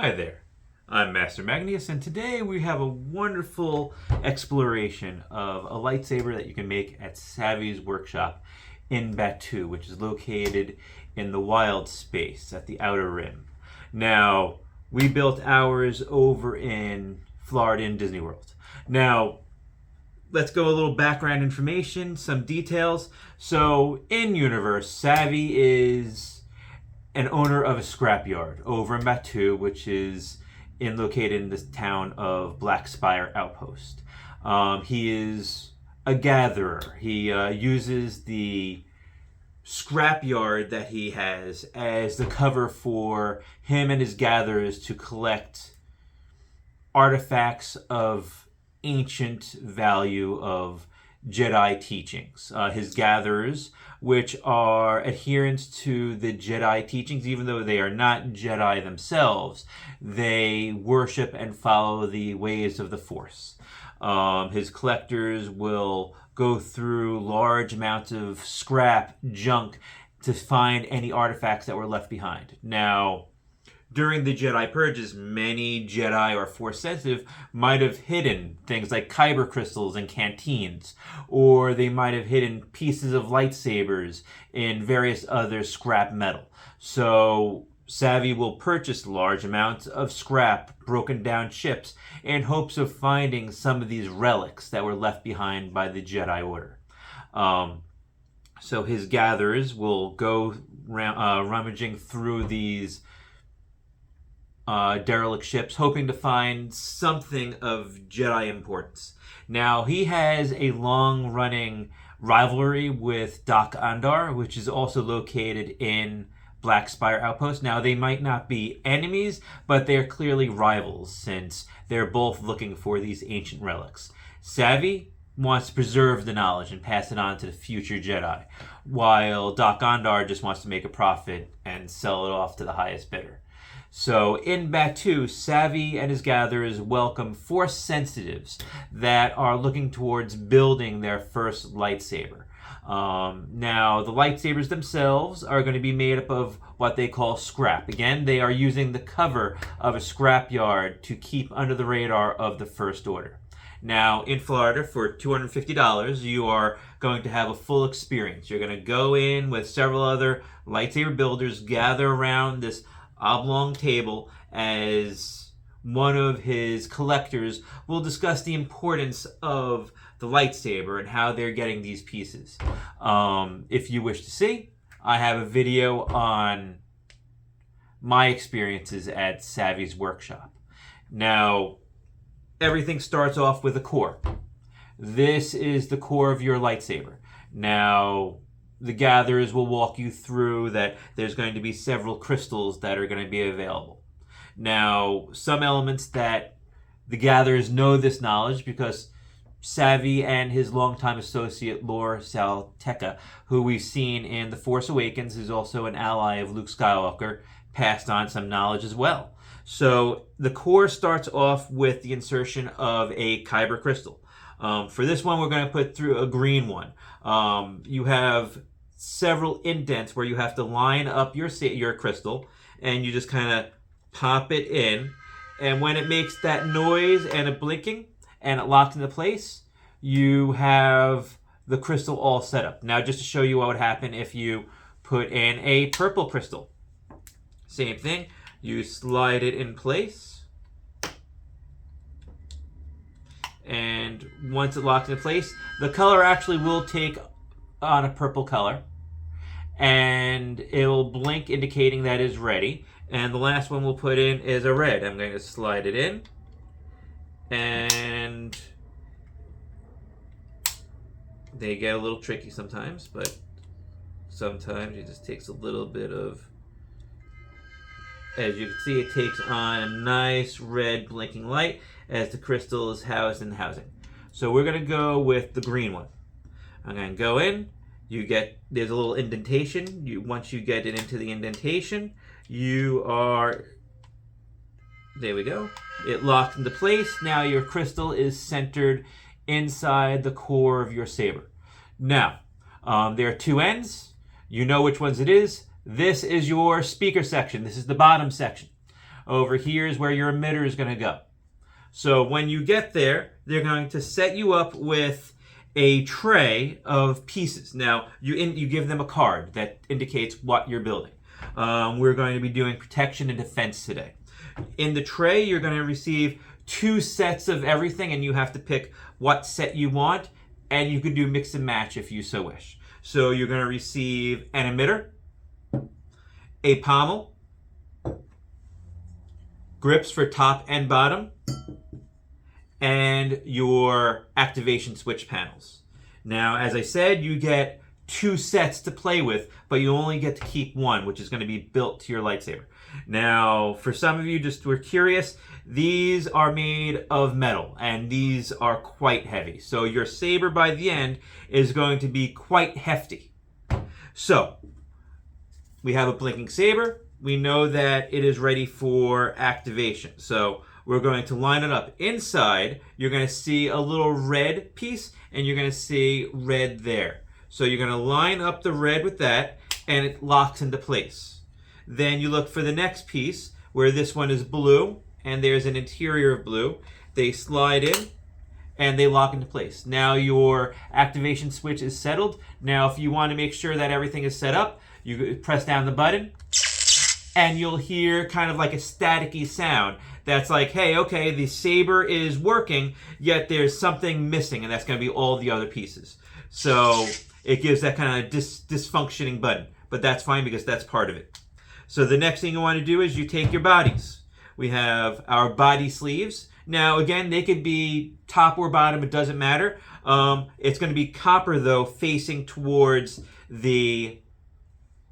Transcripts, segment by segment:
Hi there, I'm Master Magnus, and today we have a wonderful exploration of a lightsaber that you can make at Savi's Workshop in Batuu, which is located in the wild space at the Outer Rim. Now, we built ours over in Florida in Disney World. Now, let's go a little background information, some details. So, in universe, Savi is an owner of a scrapyard over in Batuu, which is located in this town of Black Spire Outpost. He is a gatherer. He uses the scrapyard that he has as the cover for him and his gatherers to collect artifacts of ancient value of Jedi teachings. His gatherers, which are adherents to the Jedi teachings, even though they are not Jedi themselves, they worship and follow the ways of the Force. His collectors will go through large amounts of scrap, junk, to find any artifacts that were left behind. Now, during the Jedi Purges, many Jedi or Force sensitive might have hidden things like kyber crystals in canteens, or they might have hidden pieces of lightsabers in various other scrap metal. So Savi will purchase large amounts of scrap, broken down chips, in hopes of finding some of these relics that were left behind by the Jedi Order. So his gatherers will go rummaging through these derelict ships, hoping to find something of Jedi importance. Now, he has a long-running rivalry with Doc Andar, which is also located in Black Spire Outpost. Now, they might not be enemies, but they're clearly rivals, since they're both looking for these ancient relics. Savi wants to preserve the knowledge and pass it on to the future Jedi, while Doc Andar just wants to make a profit and sell it off to the highest bidder. So in Batuu, Savi and his gatherers welcome Force sensitives that are looking towards building their first lightsaber. Now, the lightsabers themselves are going to be made up of what they call scrap. Again, they are using the cover of a scrapyard to keep under the radar of the First Order. Now, in Florida, for $250, you are going to have a full experience. You're going to go in with several other lightsaber builders, gather around this oblong table, as one of his collectors will discuss the importance of the lightsaber and how they're getting these pieces. If you wish to see, I have a video on my experiences at Savi's Workshop. Now, everything starts off with a core. This is the core of your lightsaber. Now, the gatherers will walk you through that there's going to be several crystals that are going to be available. Now, some elements that the gatherers know this knowledge because Savi and his longtime associate Lor Salteca, who we've seen in The Force Awakens, who's also an ally of Luke Skywalker, passed on some knowledge as well. So the core starts off with the insertion of a kyber crystal. For this one, we're going to put through a green one. You have several indents where you have to line up your crystal, and you just kind of pop it in. And when it makes that noise and a blinking and it locks into place, you have the crystal all set up. Now, just to show you what would happen if you put in a purple crystal. Same thing. You slide it in place. And once it locks into place, the color actually will take on a purple color, and it will blink indicating that is ready. And the last one we'll put in is a red. I'm going to slide it in, and they get a little tricky sometimes, but sometimes it just takes a little bit of, as you can see, it takes on a nice red blinking light as the crystal is housed in the housing. So we're going to go with the green one. I'm going to go in. There's a little indentation. Once you get it into the indentation, there we go. It locked into place. Now your crystal is centered inside the core of your saber. Now, there are two ends. You know which ones it is. This is your speaker section. This is the bottom section. Over here is where your emitter is going to go. So when you get there, they're going to set you up with a tray of pieces. Now, you give them a card that indicates what you're building. We're going to be doing protection and defense today. In the tray, you're going to receive 2 sets of everything, and you have to pick what set you want, and you can do mix and match if you so wish. So you're going to receive an emitter, a pommel, grips for top and bottom, and your activation switch panels. Now, as I said, you get 2 sets to play with, but you only get to keep 1, which is going to be built to your lightsaber. Now, for some of you just were curious, these are made of metal, and these are quite heavy. So your saber by the end is going to be quite hefty. So, we have a blinking saber. We know that it is ready for activation. So, we're going to line it up. Inside, you're going to see a little red piece, and you're going to see red there. So you're going to line up the red with that, and it locks into place. Then you look for the next piece, where this one is blue, and there's an interior of blue. They slide in, and they lock into place. Now your activation switch is settled. Now if you want to make sure that everything is set up, you press down the button, and you'll hear kind of like a staticky sound. That's like, hey, okay, the saber is working, yet there's something missing, and that's going to be all the other pieces. So it gives that kind of dysfunctioning button, but that's fine because that's part of it. So the next thing you want to do is you take your bodies. We have our body sleeves. Now, again, they could be top or bottom, it doesn't matter. It's going to be copper, though, facing towards the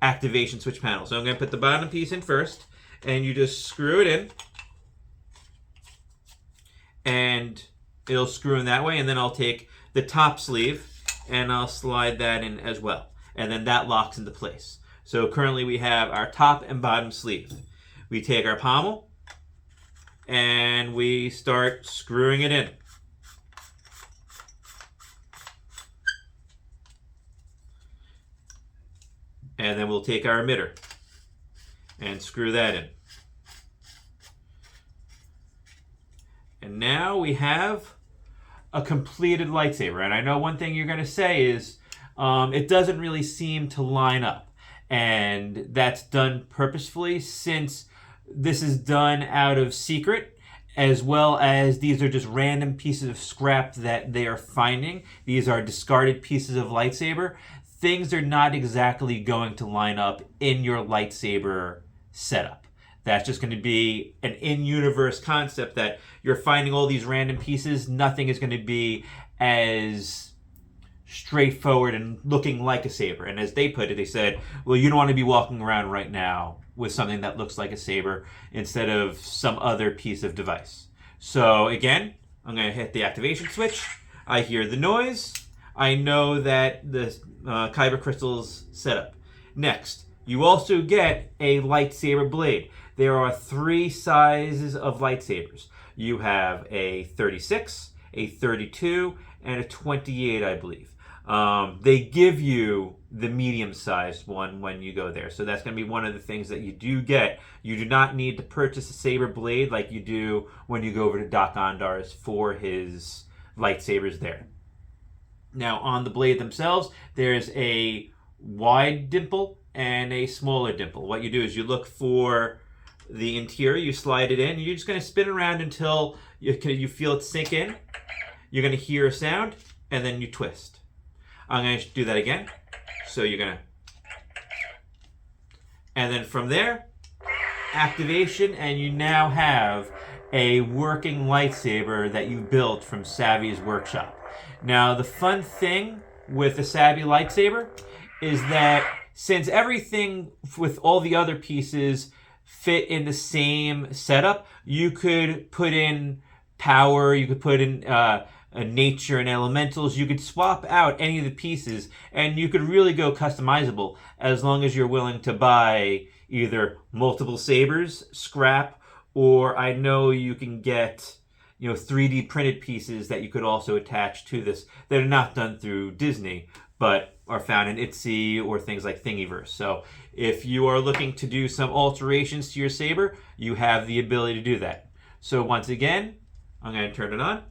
activation switch panel. So I'm going to put the bottom piece in first, and you just screw it in. And it'll screw in that way, and then I'll take the top sleeve and I'll slide that in as well. And then that locks into place. So currently we have our top and bottom sleeve. We take our pommel and we start screwing it in. And then we'll take our emitter and screw that in. And now we have a completed lightsaber. And I know one thing you're going to say is it doesn't really seem to line up. And that's done purposefully, since this is done out of secret, as well as these are just random pieces of scrap that they are finding. These are discarded pieces of lightsaber. Things are not exactly going to line up in your lightsaber setup. That's just going to be an in-universe concept that you're finding all these random pieces. Nothing is going to be as straightforward and looking like a saber. And as they put it, they said, well, you don't want to be walking around right now with something that looks like a saber instead of some other piece of device. So again, I'm going to hit the activation switch. I hear the noise. I know that the kyber crystal's set up. Next, you also get a lightsaber blade. There are 3 sizes of lightsabers. You have a 36, a 32, and a 28, I believe. They give you the medium-sized one when you go there. So that's going to be one of the things that you do get. You do not need to purchase a saber blade like you do when you go over to Doc Ondar's for his lightsabers there. Now, on the blade themselves, there's a wide dimple and a smaller dimple. What you do is you look for the interior, you slide it in, and you're just going to spin around until you feel it sink in. You're going to hear a sound, and then you twist. I'm going to do that again. So you're going to... And then from there, activation, and you now have a working lightsaber that you built from Savi's Workshop. Now, the fun thing with the Savi lightsaber is that since everything with all the other pieces fit in the same setup, you could put in power, you could put in nature and elementals, you could swap out any of the pieces, and you could really go customizable as long as you're willing to buy either multiple sabers, scrap, or I know you can get 3D printed pieces that you could also attach to this that are not done through Disney, but are found in Etsy or things like Thingiverse. So If you are looking to do some alterations to your saber, you have the ability to do that. So once again, I'm going to turn it on.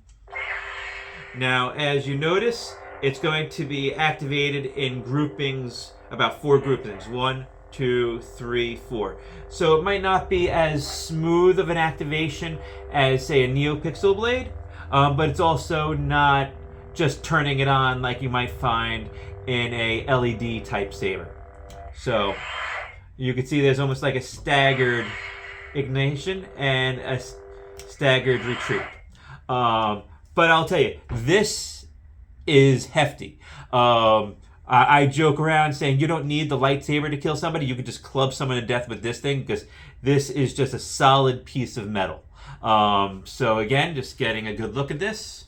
Now, as you notice, it's going to be activated in groupings, about 4 groupings. 1, 2, 3, 4. So it might not be as smooth of an activation as, say, a NeoPixel blade, but it's also not just turning it on like you might find in a LED type saber. So you can see there's almost like a staggered ignition and a staggered retreat. But I'll tell you, this is hefty. I joke around saying you don't need the lightsaber to kill somebody. You can just club someone to death with this thing, because this is just a solid piece of metal. So again, just getting a good look at this.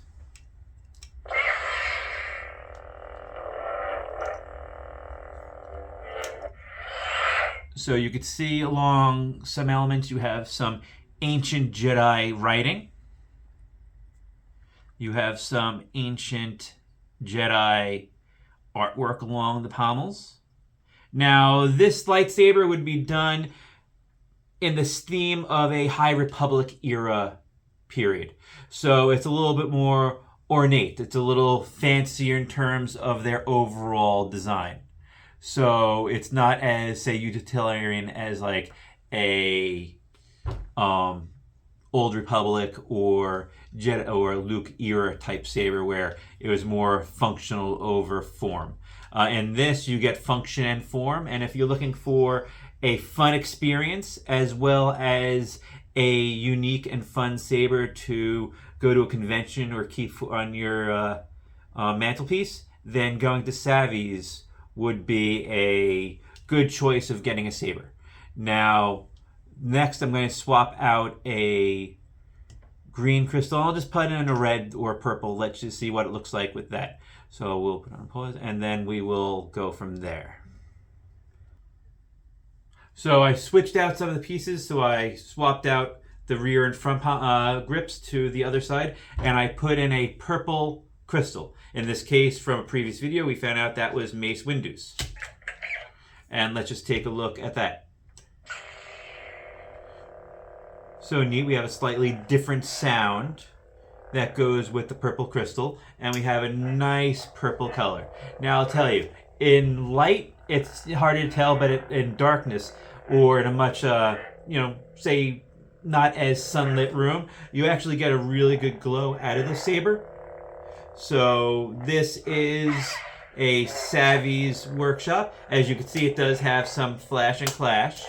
So you can see along some elements you have some ancient Jedi writing. You have some ancient Jedi artwork along the pommels. Now, this lightsaber would be done in the theme of a High Republic era period. So it's a little bit more ornate. It's a little fancier in terms of their overall design. So it's not as, say, utilitarian as like a Old Republic or Jedi or Luke era type saber, where it was more functional over form. In this, you get function and form, and if you're looking for a fun experience as well as a unique and fun saber to go to a convention or keep on your mantelpiece, then going to Savi's would be a good choice of getting a saber. Now, next I'm going to swap out a green crystal. I'll just put in a red or purple. Let's just see what it looks like with that. So we'll put on pause, and then we will go from there. So I switched out some of the pieces. So I swapped out the rear and front grips to the other side, and I put in a purple crystal. In this case, from a previous video, we found out that was Mace Windu's. And let's just take a look at that. So neat. We have a slightly different sound that goes with the purple crystal, and we have a nice purple color. Now I'll tell you, in light, it's hard to tell, but in darkness, or in a much, say, not as sunlit room, you actually get a really good glow out of the saber. So this is a Savi's Workshop. As you can see, it does have some flash and clash,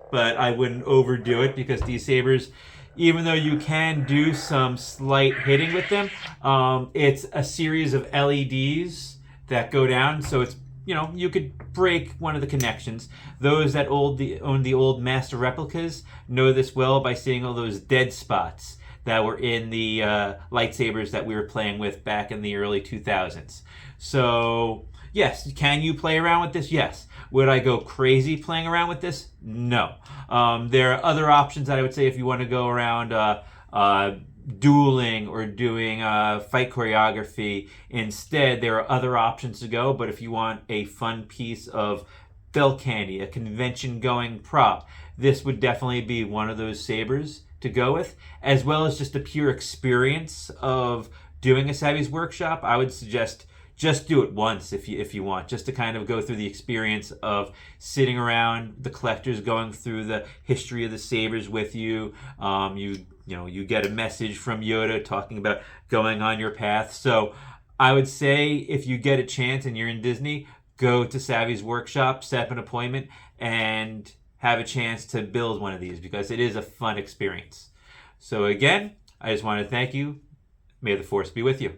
but I wouldn't overdo it, because these sabers, even though you can do some slight hitting with them, it's a series of LEDs that go down, so it's, you could break one of the connections. Those that own the old master replicas know this well by seeing all those dead spots that were in the lightsabers that we were playing with back in the early 2000s. So, yes, can you play around with this? Yes. Would I go crazy playing around with this? No. There are other options that I would say if you want to go around dueling or doing fight choreography instead. There are other options to go, but if you want a fun piece of bell candy, a convention-going prop, this would definitely be one of those sabers to go with, as well as just the pure experience of doing a Savi's Workshop. I would suggest just do it once if you want, just to kind of go through the experience of sitting around the collectors, going through the history of the sabers with you. You get a message from Yoda talking about going on your path. So I would say if you get a chance and you're in Disney, go to Savi's Workshop, set up an appointment, and have a chance to build one of these, because it is a fun experience. So again, I just want to thank you. May the Force be with you.